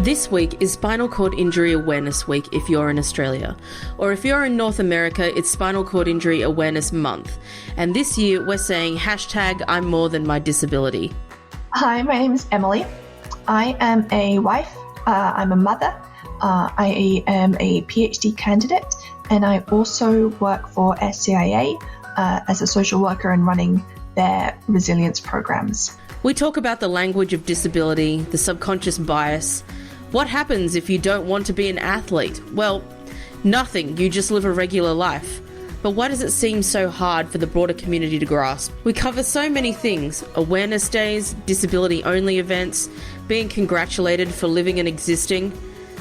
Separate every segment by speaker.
Speaker 1: This week is Spinal Cord Injury Awareness Week if you're in Australia. Or if you're in North America, it's Spinal Cord Injury Awareness Month. And this year we're saying hashtag I'm more than my disability.
Speaker 2: Hi, my name is Emily. I am a wife, I'm a mother, I am a PhD candidate, and I also work for SCIA as a social worker and running their resilience programs.
Speaker 1: We talk about the language of disability, the subconscious bias. What happens if you don't want to be an athlete? Well, nothing, you just live a regular life. But why does it seem so hard for the broader community to grasp? We cover so many things: awareness days, disability-only events, being congratulated for living and existing,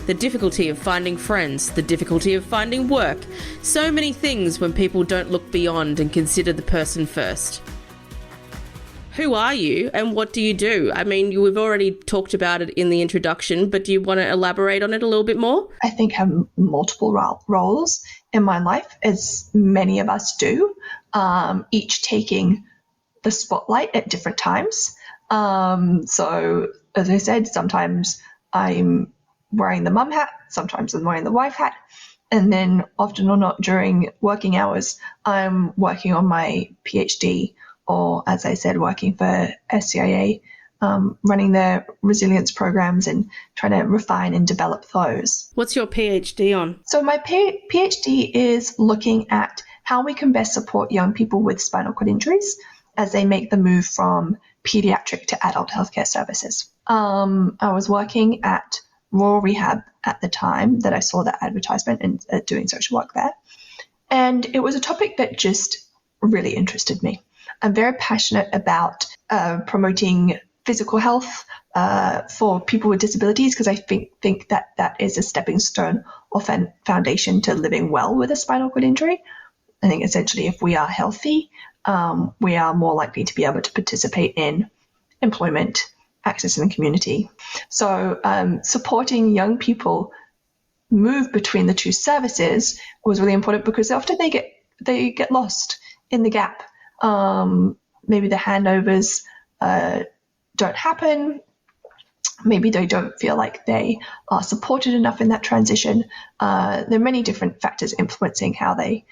Speaker 1: the difficulty of finding friends, the difficulty of finding work. So many things when people don't look beyond and consider the person first. Who are you and what do you do? I mean, we've already talked about it in the introduction, but do you want to elaborate on it a little bit more?
Speaker 2: I think I have multiple roles in my life, as many of us do, each taking the spotlight at different times. So, as I said, sometimes I'm wearing the mum hat, sometimes I'm wearing the wife hat, and then often or not during working hours, I'm working on my PhD, or, as I said, working for SCIA, running their resilience programs and trying to refine and develop those.
Speaker 1: What's your PhD on?
Speaker 2: So my PhD is looking at how we can best support young people with spinal cord injuries as they make the move from pediatric to adult healthcare services. I was working at Rural Rehab at the time that I saw that advertisement and doing social work there. And it was a topic that just really interested me. I'm very passionate about promoting physical health for people with disabilities because I think that is a stepping stone or foundation to living well with a spinal cord injury. I think essentially if we are healthy, we are more likely to be able to participate in employment, access in the community. So supporting young people move between the two services was really important because often they get lost in the gap. Maybe the handovers don't happen. Maybe they don't feel like they are supported enough in that transition. There are many different factors influencing how they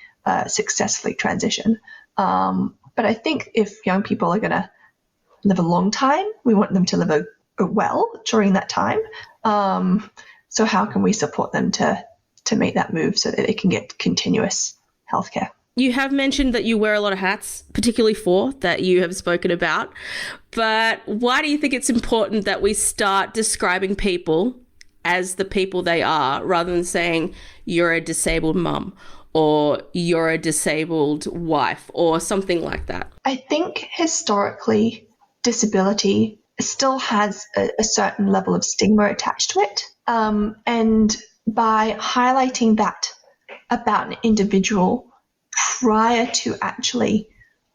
Speaker 2: successfully transition. But I think if young people are going to live a long time, we want them to live well during that time. So how can we support them to make that move so that they can get continuous healthcare?
Speaker 1: You have mentioned that you wear a lot of hats, particularly 4 that you have spoken about. But why do you think it's important that we start describing people as the people they are rather than saying you're a disabled mum or you're a disabled wife or something like that?
Speaker 2: I think historically disability still has a certain level of stigma attached to it. And by highlighting that about an individual prior to actually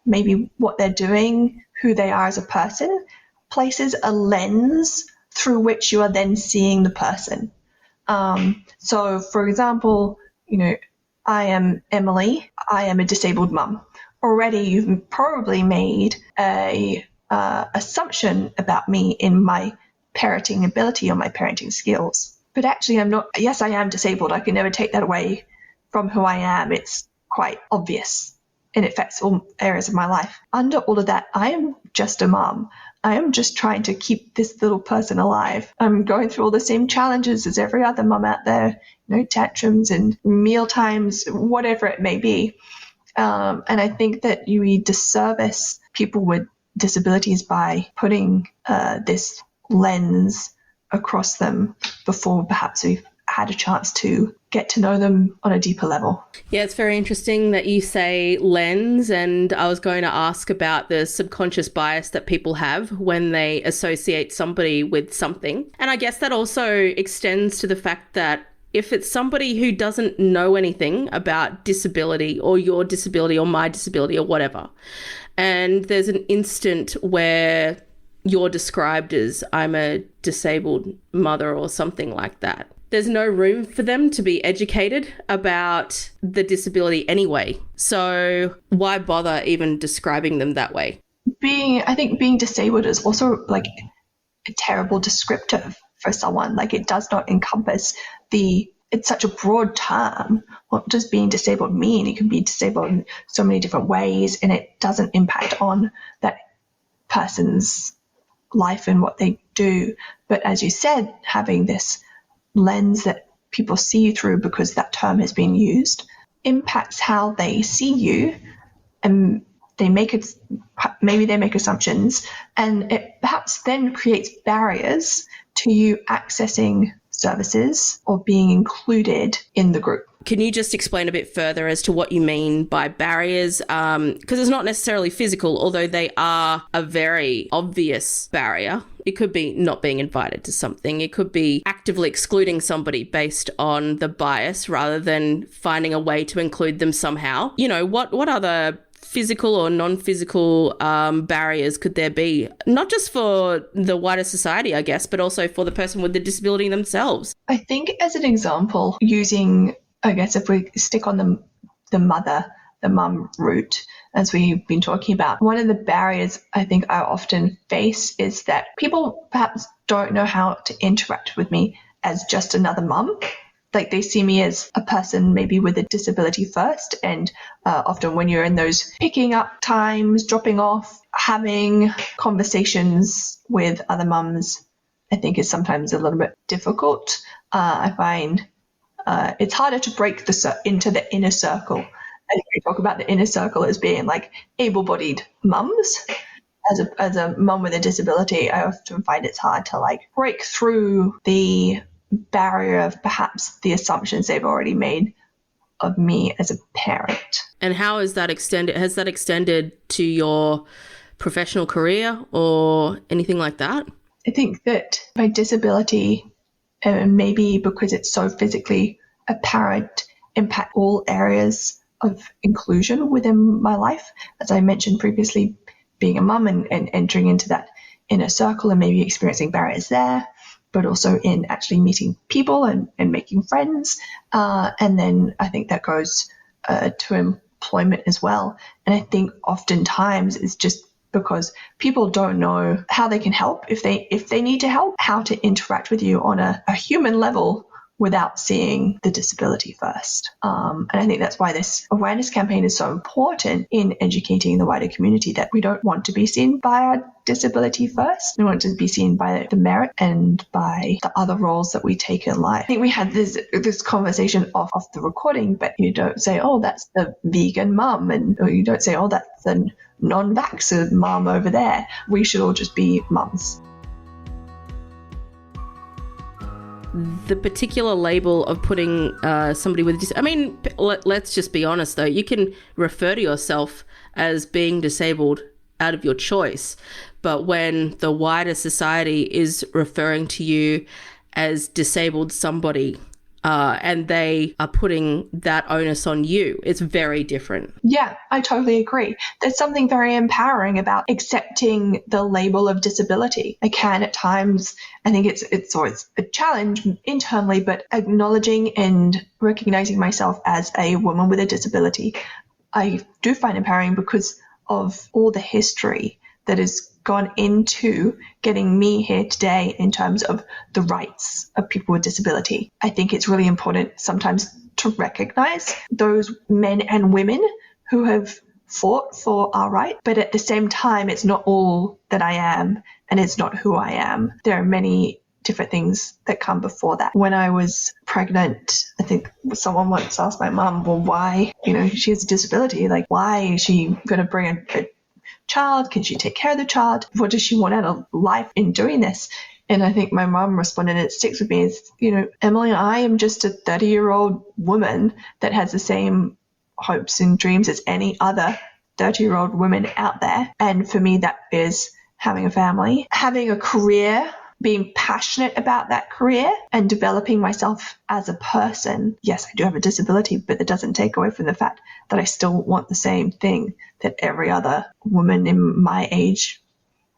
Speaker 2: maybe what they're doing, who they are as a person, places a lens through which you are then seeing the person. So, for example, I am Emily. I am a disabled mum. Already, you've probably made a assumption about me in my parenting ability or my parenting skills. But actually, I'm not. Yes, I am disabled. I can never take that away from who I am. It's quite obvious and it affects all areas of my life. Under all of that, I am just a mum. I am just trying to keep this little person alive. I'm going through all the same challenges as every other mum out there, tantrums and meal times, whatever it may be. And I think that we disservice people with disabilities by putting this lens across them before perhaps we've had a chance to get to know them on a deeper level.
Speaker 1: Yeah, it's very interesting that you say lens, and I was going to ask about the subconscious bias that people have when they associate somebody with something. And I guess that also extends to the fact that if it's somebody who doesn't know anything about disability or your disability or my disability or whatever, and there's an instant where you're described as I'm a disabled mother or something like that, there's no room for them to be educated about the disability anyway. So why bother even describing them that way?
Speaker 2: I think being disabled is also like a terrible descriptor for someone. Like, it does not encompass it's such a broad term. What does being disabled mean? It can be disabled in so many different ways, and it doesn't impact on that person's life and what they do. But as you said, having this lens that people see you through because that term has been used impacts how they see you, and maybe they make assumptions, and it perhaps then creates barriers to you accessing services or being included in the group.
Speaker 1: Can you just explain a bit further as to what you mean by barriers? Because it's not necessarily physical, although they are a very obvious barrier. It could be not being invited to something. It could be actively excluding somebody based on the bias rather than finding a way to include them somehow. You know, what other physical or non-physical barriers could there be? Not just for the wider society, I guess, but also for the person with the disability themselves.
Speaker 2: I think as an example, using, I guess if we stick on the mum route, as we've been talking about, one of the barriers I think I often face is that people perhaps don't know how to interact with me as just another mum. Like, they see me as a person maybe with a disability first, and often when you're in those picking up times, dropping off, having conversations with other mums, I think is sometimes a little bit difficult. I find it's harder to break into the inner circle. And we talk about the inner circle as being like able-bodied mums. As a mum with a disability, I often find it's hard to like break through the barrier of perhaps the assumptions they've already made of me as a parent.
Speaker 1: And how is that extended? Has that extended to your professional career or anything like that?
Speaker 2: I think that my disability, and maybe because it's so physically apparent, impact all areas of inclusion within my life. As I mentioned previously, being a mum and entering into that inner circle and maybe experiencing barriers there, but also in actually meeting people and making friends. And then I think that goes to employment as well. And I think oftentimes it's just because people don't know how they can help, if they need to help, how to interact with you on a human level without seeing the disability first. And I think that's why this awareness campaign is so important in educating the wider community, that we don't want to be seen by our disability first. We want to be seen by the merit and by the other roles that we take in life. I think we had this conversation off the recording, but you don't say, oh, that's the vegan mum, or you don't say, oh, that's the non-vaxxer mum over there. We should all just be mums.
Speaker 1: The particular label of putting somebody with let's just be honest though, you can refer to yourself as being disabled out of your choice, but when the wider society is referring to you as disabled somebody and they are putting that onus on you, it's very different.
Speaker 2: Yeah, I totally agree. There's something very empowering about accepting the label of disability. I can at times, I think it's always a challenge internally, but acknowledging and recognizing myself as a woman with a disability, I do find empowering because of all the history that has gone into getting me here today in terms of the rights of people with disability. I think it's really important sometimes to recognize those men and women who have fought for our right, but at the same time, it's not all that I am and it's not who I am. There are many different things that come before that. When I was pregnant, I think someone once asked my mum, well, why, she has a disability, like why is she going to bring a child? Can she take care of the child? What does she want out of life in doing this? And I think my mom responded, and it sticks with me, is, Emily, I am just a 30-year-old woman that has the same hopes and dreams as any other 30-year-old woman out there. And for me, that is having a family, having a career, being passionate about that career and developing myself as a person. Yes, I do have a disability, but it doesn't take away from the fact that I still want the same thing that every other woman in my age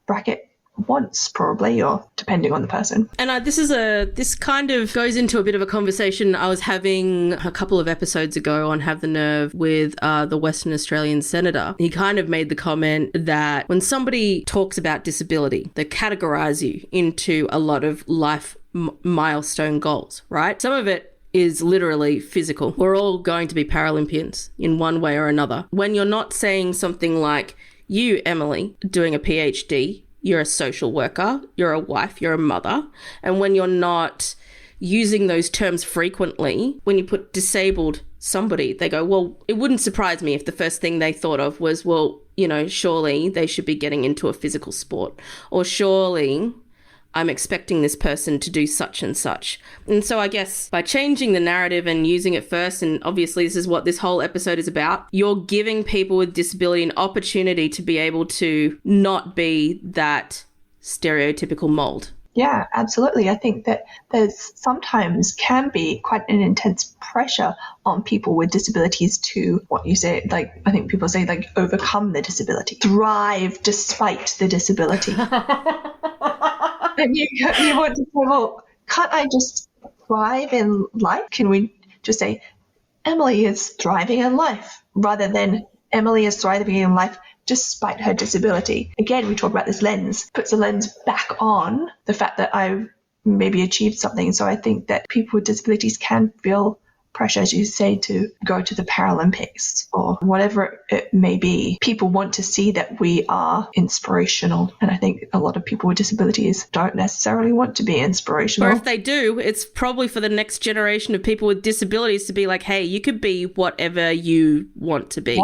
Speaker 2: bracket wants, probably, or depending on the person.
Speaker 1: And this kind of goes into a bit of a conversation I was having a couple of episodes ago on Have the Nerve with the Western Australian Senator. He kind of made the comment that when somebody talks about disability, they categorise you into a lot of life milestone goals, right? Some of it is literally physical. We're all going to be Paralympians in one way or another. When you're not saying something like, you, Emily, doing a PhD, you're a social worker, you're a wife, you're a mother, and when you're not using those terms frequently, when you put disabled somebody, they go, well, it wouldn't surprise me if the first thing they thought of was, well, you know, surely they should be getting into a physical sport, or surely I'm expecting this person to do such and such. And so I guess by changing the narrative and using it first, and obviously this is what this whole episode is about, you're giving people with disability an opportunity to be able to not be that stereotypical mold.
Speaker 2: Yeah, absolutely. I think that there's sometimes can be quite an intense pressure on people with disabilities to, what you say, like, I think people say, like, overcome the disability, thrive despite the disability. And you want to say, well, can't I just thrive in life? Can we just say, Emily is thriving in life, rather than Emily is thriving in life despite her disability? Again, we talk about this lens, puts a lens back on the fact that I've maybe achieved something. So I think that people with disabilities can feel pressure, as you say, to go to the Paralympics or whatever it may be. People want to see that we are inspirational. And I think a lot of people with disabilities don't necessarily want to be inspirational.
Speaker 1: Or if they do, it's probably for the next generation of people with disabilities to be like, hey, you could be whatever you want to be.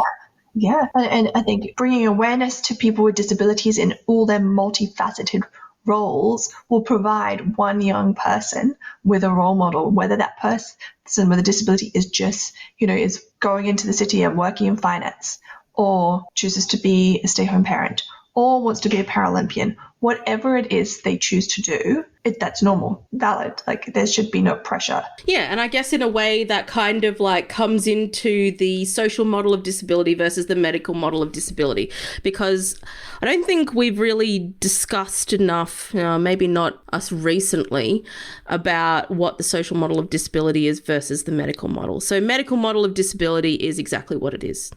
Speaker 2: Yeah. And I think bringing awareness to people with disabilities in all their multifaceted roles will provide one young person with a role model, whether that person with a disability is just, is going into the city and working in finance, or chooses to be a stay-home parent, or wants to be a Paralympian. Whatever it is they choose to do, that's normal, valid. Like, there should be no pressure.
Speaker 1: Yeah, and I guess in a way that kind of like comes into the social model of disability versus the medical model of disability, because I don't think we've really discussed enough, maybe not us recently, about what the social model of disability is versus the medical model. So medical model of disability is exactly what it is.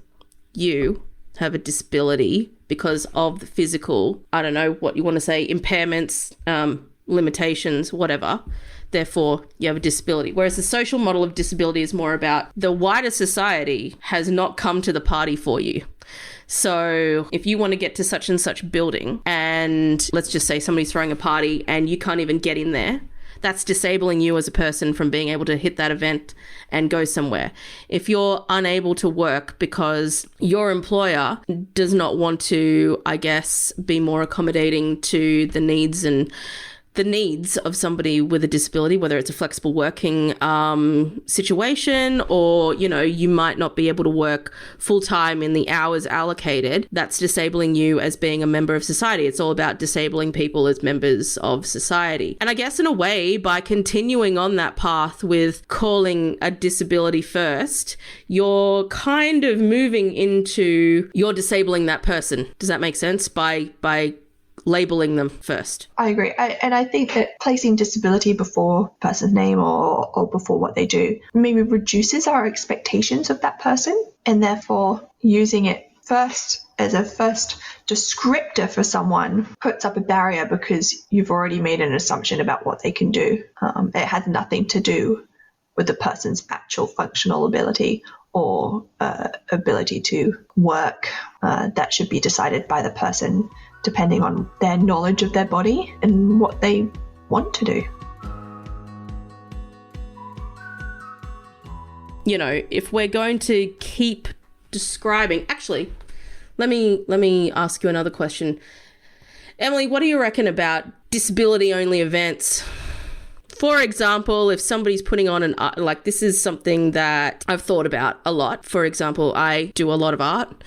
Speaker 1: You have a disability because of the physical, I don't know what you want to say, impairments, limitations, whatever. Therefore, you have a disability. Whereas the social model of disability is more about the wider society has not come to the party for you. So if you want to get to such and such building, and let's just say somebody's throwing a party and you can't even get in there, that's disabling you as a person from being able to hit that event and go somewhere. If you're unable to work because your employer does not want to, I guess, be more accommodating to the needs of somebody with a disability, whether it's a flexible working situation, or, you might not be able to work full-time in the hours allocated, that's disabling you as being a member of society. It's all about disabling people as members of society. And I guess in a way, by continuing on that path with calling a disability first, you're kind of moving into, you're disabling that person. Does that make sense? By labeling them first.
Speaker 2: I agree. And I think that placing disability before a person's name or before what they do maybe reduces our expectations of that person, and therefore using it first as a first descriptor for someone puts up a barrier, because you've already made an assumption about what they can do. It has nothing to do with the person's actual functional ability or ability to work. That should be decided by the person depending on their knowledge of their body and what they want to do.
Speaker 1: If we're going to keep describing, actually, let me ask you another question. Emily, what do you reckon about disability-only events? For example, if somebody's putting on an art, like, this is something that I've thought about a lot. For example, I do a lot of art,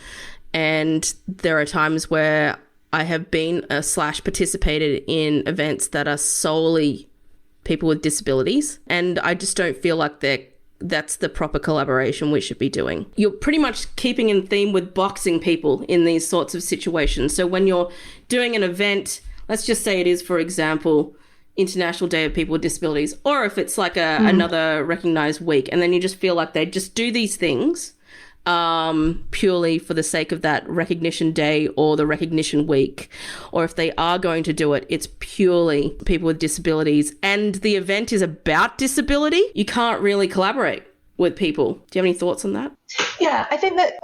Speaker 1: and there are times where I have been / participated in events that are solely people with disabilities, and I just don't feel like that's the proper collaboration we should be doing. You're pretty much keeping in theme with boxing people in these sorts of situations. So when you're doing an event, let's just say it is, for example, International Day of People with Disabilities, or if it's like another recognised week, and then you just feel like they just do these things purely for the sake of that recognition day or the recognition week, or if they are going to do it, it's purely people with disabilities, and the event is about disability, you can't really collaborate with people. Do you have any thoughts on that?
Speaker 2: Yeah, I think that,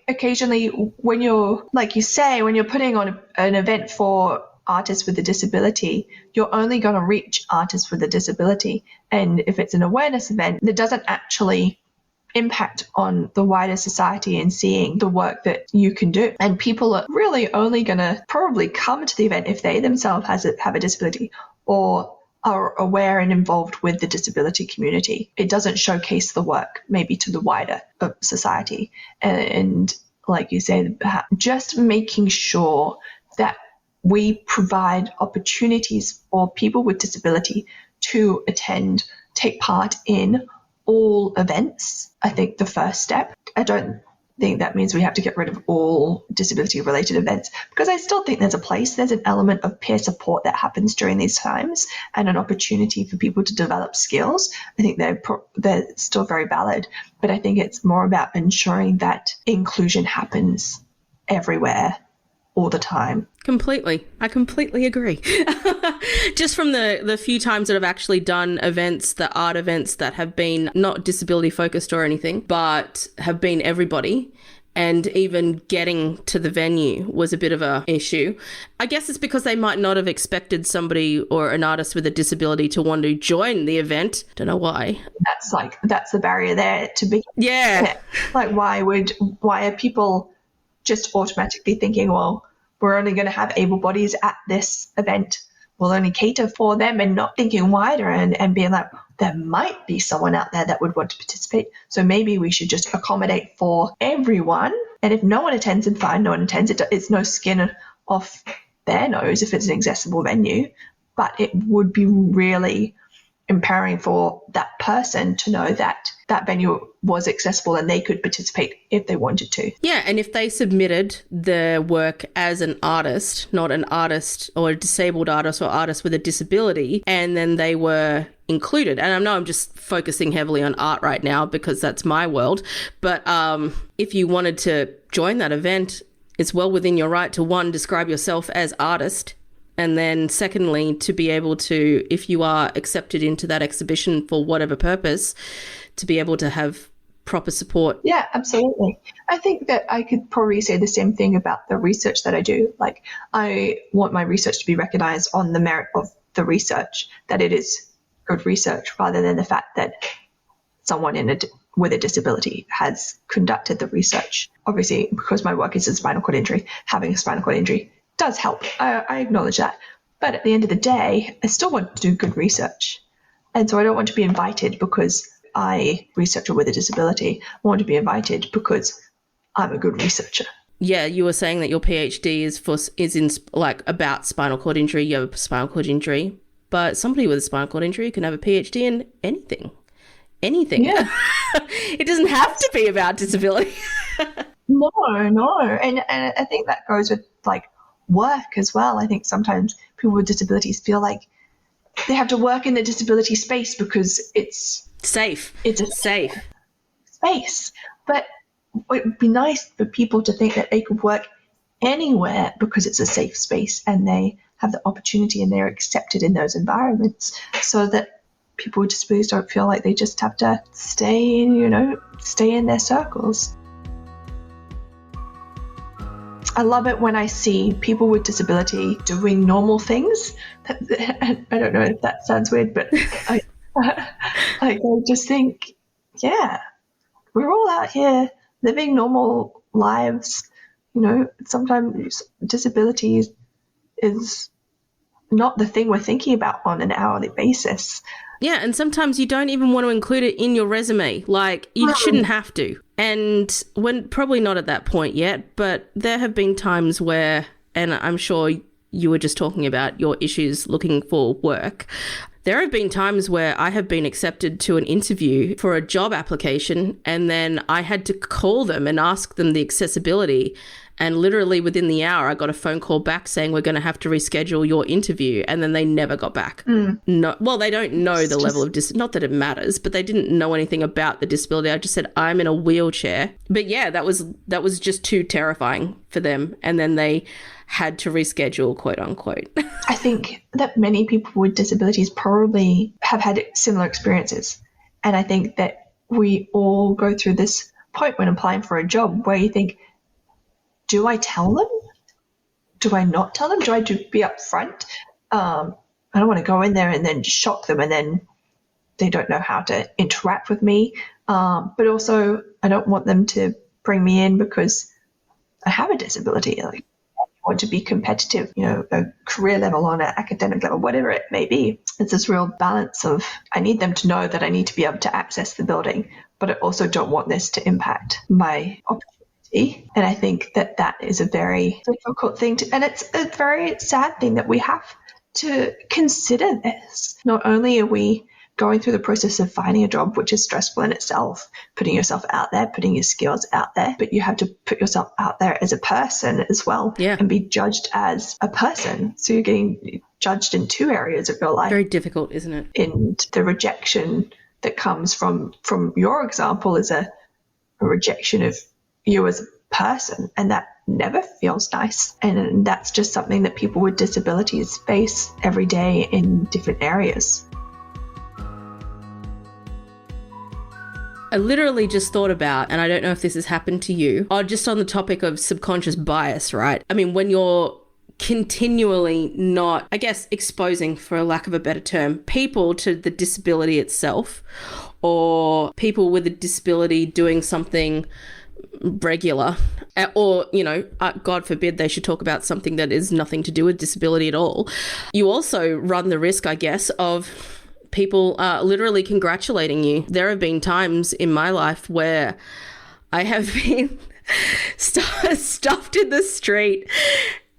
Speaker 2: occasionally when you're, like you say, when you're putting on an event for artists with a disability, you're only going to reach artists with a disability. And if it's an awareness event that doesn't actually impact on the wider society and seeing the work that you can do. And people are really only going to probably come to the event if they themselves have a disability or are aware and involved with the disability community. It doesn't showcase the work maybe to the wider society. And like you say, just making sure that we provide opportunities for people with disability to attend, take part in all events. I think the first step. I don't think that means we have to get rid of all disability related events, because I still think there's an element of peer support that happens during these times and an opportunity for people to develop skills. I think they're still very valid, but I think it's more about ensuring that inclusion happens everywhere all the time.
Speaker 1: Completely. I completely agree. Just from the few times that I've actually done events, the art events that have been not disability focused or anything, but have been everybody, and even getting to the venue was a bit of a issue. I guess it's because they might not have expected somebody or an artist with a disability to want to join the event. Don't know why.
Speaker 2: That's the barrier there to begin.
Speaker 1: Yeah.
Speaker 2: Like why are people just automatically thinking, well, we're only going to have able bodies at this event, we'll only cater for them, and not thinking wider and being like, there might be someone out there that would want to participate, so maybe we should just accommodate for everyone. And if no one attends, then fine, no one attends. It's no skin off their nose if it's an accessible venue, but it would be really empowering for that person to know that that venue was accessible and they could participate if they wanted to.
Speaker 1: Yeah, and if they submitted their work as an artist, not an artist or a disabled artist or artist with a disability, and then they were included, and I know I'm just focusing heavily on art right now because that's my world, but if you wanted to join that event, it's well within your right to, one, describe yourself as artist, and then secondly, to be able to, if you are accepted into that exhibition for whatever purpose, to be able to have proper support.
Speaker 2: Yeah, absolutely. I think that I could probably say the same thing about the research that I do. Like, I want my research to be recognized on the merit of the research, that it is good research, rather than the fact that someone with a disability has conducted the research. Obviously, because my work is in spinal cord injury, having a spinal cord injury does help. I acknowledge that. But at the end of the day, I still want to do good research. And so I don't want to be invited because I researcher with a disability. I want to be invited because I'm a good researcher.
Speaker 1: Yeah, you were saying that your PhD is in like about spinal cord injury. You have a spinal cord injury, but somebody with a spinal cord injury can have a PhD in anything. Anything.
Speaker 2: Yeah.
Speaker 1: It doesn't have to be about disability.
Speaker 2: No. And I think that goes with like work as well. I think sometimes people with disabilities feel like they have to work in the disability space because it's
Speaker 1: safe.
Speaker 2: It's a
Speaker 1: safe
Speaker 2: space. But it would be nice for people to think that they could work anywhere because it's a safe space and they have the opportunity and they're accepted in those environments, so that people with disabilities don't feel like they just have to stay in their circles. I love it when I see people with disability doing normal things. I don't know if that sounds weird, but I just think, yeah, we're all out here living normal lives. Sometimes disability is not the thing we're thinking about on an hourly basis.
Speaker 1: Yeah, and sometimes you don't even want to include it in your resume. Like, you shouldn't have to. And when probably not at that point yet, but there have been times where, and I'm sure you were just talking about your issues looking for work. There have been times where I have been accepted to an interview for a job application, and then I had to call them and ask them the accessibility. And literally within the hour, I got a phone call back saying we're going to have to reschedule your interview. And then they never got back. No, well, they don't know the level of not that it matters, but they didn't know anything about the disability. I just said, I'm in a wheelchair. But yeah, that was just too terrifying for them. And then they had to reschedule, quote unquote.
Speaker 2: I think that many people with disabilities probably have had similar experiences. And I think that we all go through this point when applying for a job where you think, do I tell them? Do I not tell them? Do I be upfront? I don't want to go in there and then shock them and then they don't know how to interact with me. But also, I don't want them to bring me in because I have a disability. Like, I want to be competitive, a career level, on an academic level, whatever it may be. It's this real balance of, I need them to know that I need to be able to access the building, but I also don't want this to impact my opportunity. And I think that that is a very difficult thing and it's a very sad thing that we have to consider this. Not only are we going through the process of finding a job, which is stressful in itself, putting yourself out there, putting your skills out there, but you have to put yourself out there as a person as well, and be judged as a person. So you're getting judged in two areas of your life.
Speaker 1: Very difficult, isn't it?
Speaker 2: And the rejection that comes from your example is a rejection of you as a person, and that never feels nice. And that's just something that people with disabilities face every day in different areas.
Speaker 1: I literally just thought about, and I don't know if this has happened to you, just on the topic of subconscious bias, right? I mean, when you're continually not, I guess, exposing, for a lack of a better term, people to the disability itself, or people with a disability doing something regular, or, God forbid they should talk about something that is nothing to do with disability at all. You also run the risk, I guess, of people literally congratulating you. There have been times in my life where I have been stuffed in the street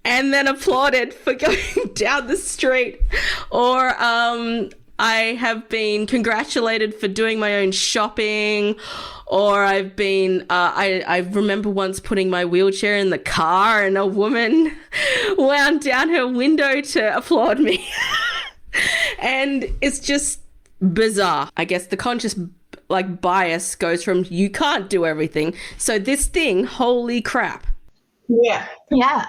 Speaker 1: and then applauded for going down the street, or I have been congratulated for doing my own shopping, or I've been, I remember once putting my wheelchair in the car and a woman wound down her window to applaud me. And it's just bizarre. I guess the conscious bias goes from you can't do everything. So this thing, holy crap.
Speaker 2: Yeah,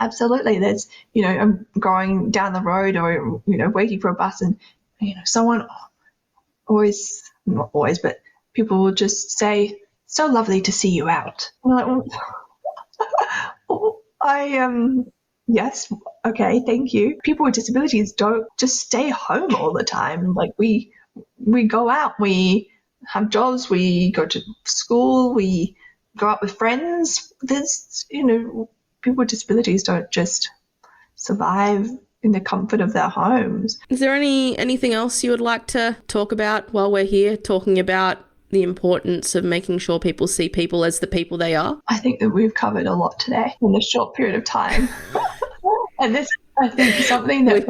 Speaker 2: absolutely. There's, I'm going down the road or, waiting for a bus and, someone always, not always, but people will just say, so lovely to see you out. And I'm like, well, yes, okay, thank you. People with disabilities don't just stay home all the time. Like we go out, we have jobs, we go to school, we go out with friends. There's, people with disabilities don't just survive in the comfort of their homes.
Speaker 1: Is there anything else you would like to talk about while we're here talking about the importance of making sure people see people as the people they are?
Speaker 2: I think that we've covered a lot today in a short period of time. And this, I think, is something that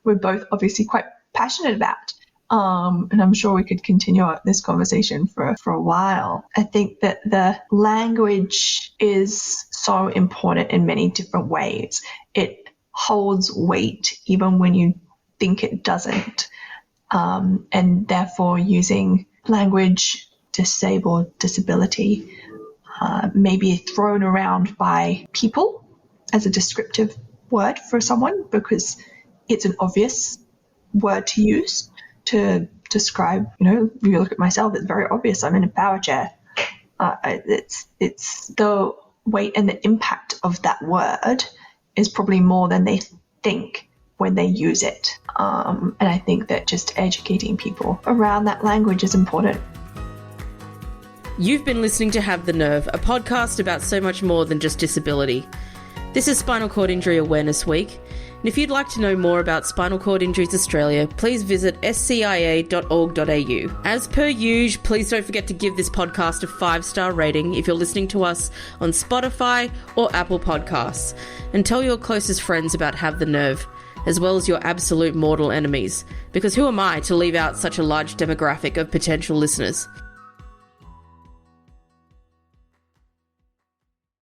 Speaker 2: we're both obviously quite passionate about. And I'm sure we could continue this conversation for a while. I think that the language is so important in many different ways. It holds weight even when you think it doesn't. And therefore using language, disabled, disability, may be thrown around by people as a descriptive word for someone because it's an obvious word to use to describe, if you look at myself, it's very obvious. I'm in a power chair. It's the weight and the impact of that word is probably more than they think when they use it. And I think that just educating people around that language is important.
Speaker 1: You've been listening to Have the Nerve, a podcast about so much more than just disability. This is Spinal Cord Injury Awareness Week, and if you'd like to know more about Spinal Cord Injuries Australia, please visit scia.org.au. As per usual, please don't forget to give this podcast a 5-star rating if you're listening to us on Spotify or Apple Podcasts, and tell your closest friends about Have the Nerve, as well as your absolute mortal enemies, because who am I to leave out such a large demographic of potential listeners?